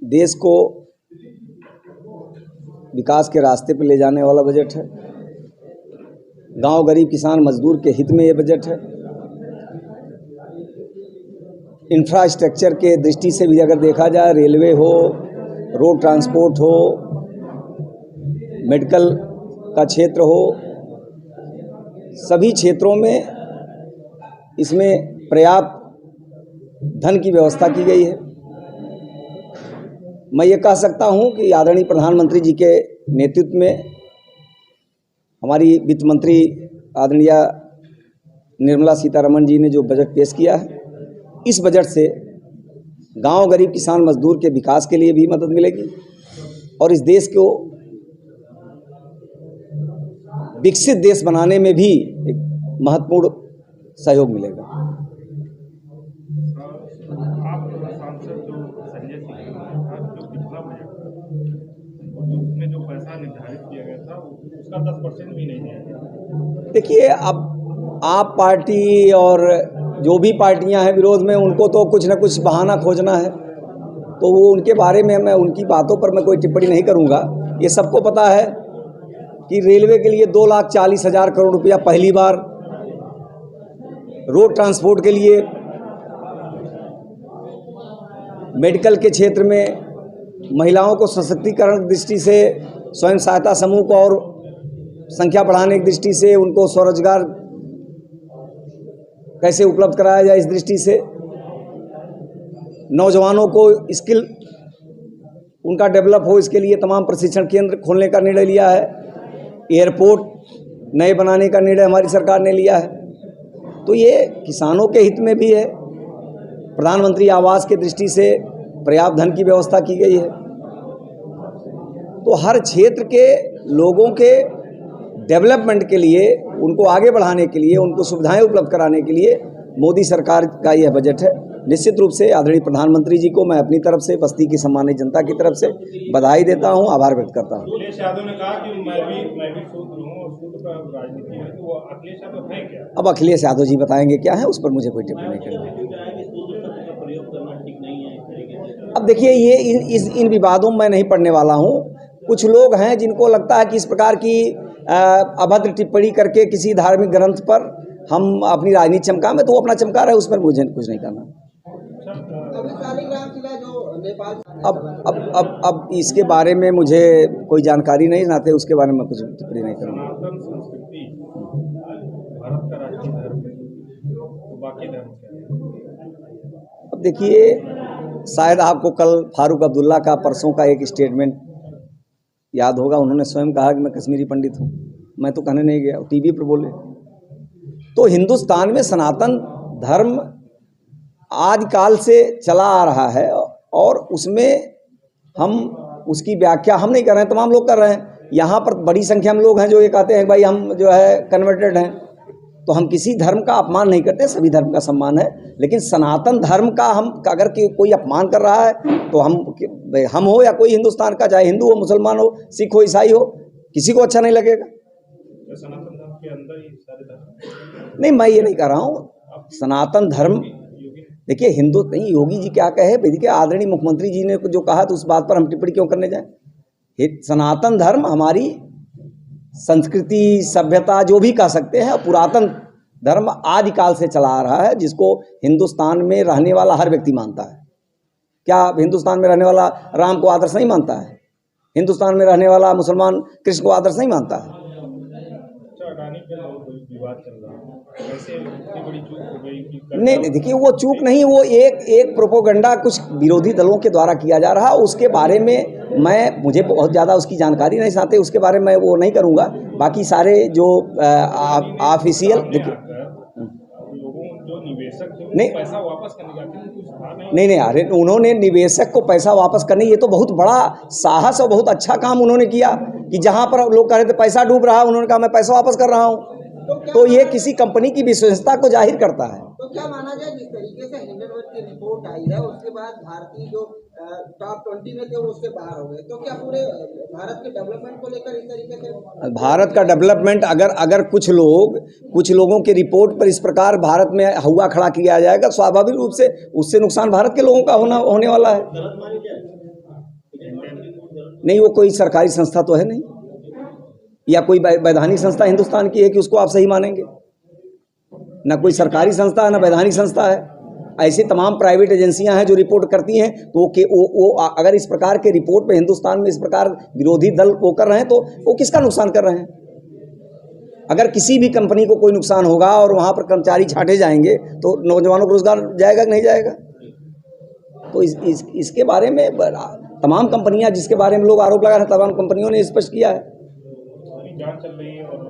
देश को विकास के रास्ते पर ले जाने वाला बजट है। गांव, गरीब, किसान, मजदूर के हित में ये बजट है। इंफ्रास्ट्रक्चर के दृष्टि से भी अगर देखा जाए, रेलवे हो, रोड ट्रांसपोर्ट हो, मेडिकल का क्षेत्र हो, सभी क्षेत्रों में इसमें पर्याप्त धन की व्यवस्था की गई है। मैं ये कह सकता हूँ कि आदरणीय प्रधानमंत्री जी के नेतृत्व में हमारी वित्त मंत्री आदरणीय निर्मला सीतारमण जी ने जो बजट पेश किया है, इस बजट से गांव, गरीब, किसान, मजदूर के विकास के लिए भी मदद मिलेगी और इस देश को विकसित देश बनाने में भी एक महत्वपूर्ण सहयोग मिलेगा। उसमें जो पैसा निर्धारित किया गया था उसका 10% भी नहीं दिया। देखिए, अब आप पार्टी और जो भी पार्टियां हैं विरोध में, उनको तो कुछ ना कुछ बहाना खोजना है, तो वो उनके बारे में मैं उनकी बातों पर मैं कोई टिप्पणी नहीं करूंगा। ये सबको पता है कि रेलवे के लिए 2,40,000 करोड़ रुपया पहली बार, रोड ट्रांसपोर्ट के लिए, मेडिकल के क्षेत्र में महिलाओं को सशक्तिकरण की दृष्टि से, स्वयं सहायता समूह को और संख्या बढ़ाने की दृष्टि से, उनको स्वरोजगार कैसे उपलब्ध कराया जाए इस दृष्टि से, नौजवानों को स्किल उनका डेवलप हो, इसके लिए तमाम प्रशिक्षण केंद्र खोलने का निर्णय लिया है। एयरपोर्ट नए बनाने का निर्णय हमारी सरकार ने लिया है। तो ये किसानों के हित में भी है। प्रधानमंत्री आवास की दृष्टि से पर्याप्त धन की व्यवस्था की गई है। तो हर क्षेत्र के लोगों के डेवलपमेंट के लिए, उनको आगे बढ़ाने के लिए, उनको सुविधाएं उपलब्ध कराने के लिए मोदी सरकार का यह बजट है। निश्चित रूप से आदरणीय प्रधानमंत्री जी को मैं अपनी तरफ से, बस्ती की सम्मानित जनता की तरफ से बधाई देता हूं, आभार व्यक्त करता हूं। अखिलेश यादव ने कहा कि मैं भी शूद्र हूं और शूद्र का राजनीति है, तो वो अखिलेश यादव है क्या? अब अखिलेश यादव जी बताएंगे क्या है, उस पर मुझे कोई टिप्पणी नहीं करनी। अब देखिए, ये इन विवादों में मैं नहीं पढ़ने वाला हूँ। कुछ लोग हैं जिनको लगता है कि इस प्रकार की अभद्र टिप्पणी करके किसी धार्मिक ग्रंथ पर हम अपनी राजनीति चमका में, तो वो अपना चमका रहे, उस पर मुझे कुछ नहीं करना। अब इसके बारे में मुझे कोई जानकारी नहीं, नाते उसके बारे में कुछ टिप्पणी नहीं करूँगा। अब देखिए, शायद आपको कल फारूक अब्दुल्ला का परसों का एक स्टेटमेंट याद होगा। उन्होंने स्वयं कहा कि मैं कश्मीरी पंडित हूँ। मैं तो कहने नहीं गया, टीवी पर बोले। तो हिंदुस्तान में सनातन धर्म आदिकाल से चला आ रहा है और उसमें हम उसकी व्याख्या हम नहीं कर रहे हैं, तमाम लोग कर रहे हैं। यहाँ पर बड़ी संख्या में लोग हैं जो ये कहते हैं भाई हम जो है कन्वर्टेड हैं। तो हम किसी धर्म का अपमान नहीं करते, सभी धर्म का सम्मान है। लेकिन सनातन धर्म का हम अगर कोई अपमान कर रहा है तो हम हो या कोई हिंदुस्तान का, चाहे हिंदू हो, मुसलमान हो, सिख हो, ईसाई हो, किसी को अच्छा नहीं लगेगा। सनातन धर्म के अंदर ही सारे धर्म नहीं, मैं ये नहीं कह रहा हूँ। सनातन धर्म, देखिए हिंदू नहीं, योगी जी क्या कहे, देखिए आदरणीय मुख्यमंत्री जी ने जो कहा, तो उस बात पर हम टिप्पणी क्यों करने जाए। सनातन धर्म हमारी संस्कृति, सभ्यता, जो भी कह सकते हैं, पुरातन धर्म आदिकाल से चला आ रहा है, जिसको हिंदुस्तान में रहने वाला हर व्यक्ति मानता है। क्या हिंदुस्तान में रहने वाला राम को आदर्श नहीं मानता है? हिंदुस्तान में रहने वाला मुसलमान कृष्ण को आदर्श नहीं मानता है? नहीं, देखिए वो चूक नहीं, वो एक प्रोपोगंडा कुछ विरोधी दलों के द्वारा किया जा रहा है। उसके बारे में मुझे बहुत ज़्यादा उसकी जानकारी नहीं, साथ ही उसके बारे में वो नहीं करूँगा। बाकी सारे जो ऑफिशियल, देखिए नहीं, पैसा वापस करने नहीं, अरे उन्होंने निवेशक को पैसा वापस करने, ये तो बहुत बड़ा साहस और बहुत अच्छा काम उन्होंने किया कि जहाँ पर लोग कह रहे थे पैसा डूब रहा है, उन्होंने कहा मैं पैसा वापस कर रहा हूँ। तो ये किसी कंपनी की विश्वसनीयता को जाहिर करता है। तो क्या माना जाए, जिस तरीके से हिंडनबर्ग की रिपोर्ट आई है, उसके बाद भारतीय जो टॉप 20 में थे वो उससे बाहर हो गए, तो क्या पूरे भारत के डेवलपमेंट को लेकर इस तरीके से, भारत का डेवलपमेंट अगर कुछ लोगों की रिपोर्ट पर इस प्रकार भारत में हुआ खड़ा किया जाएगा, स्वाभाविक रूप से उससे नुकसान भारत के लोगों का होने वाला है। नहीं, वो कोई सरकारी संस्था तो है नहीं, या कोई वैधानिक संस्था हिंदुस्तान की है कि उसको आप सही मानेंगे? ना कोई सरकारी संस्था है, ना वैधानिक संस्था है। ऐसी तमाम प्राइवेट एजेंसियां हैं जो रिपोर्ट करती हैं, तो वो अगर इस प्रकार के रिपोर्ट पे हिंदुस्तान में इस प्रकार विरोधी दल वो कर रहे हैं, तो वो किसका नुकसान कर रहे हैं? अगर किसी भी कंपनी को कोई नुकसान होगा और वहाँ पर कर्मचारी छांटे जाएंगे, तो नौजवानों को रोजगार जाएगा कि नहीं जाएगा? तो इसके बारे में तमाम कंपनियां जिसके बारे में लोग आरोप लगा रहे हैं, तमाम कंपनियों ने स्पष्ट किया है। जांच चल रही है और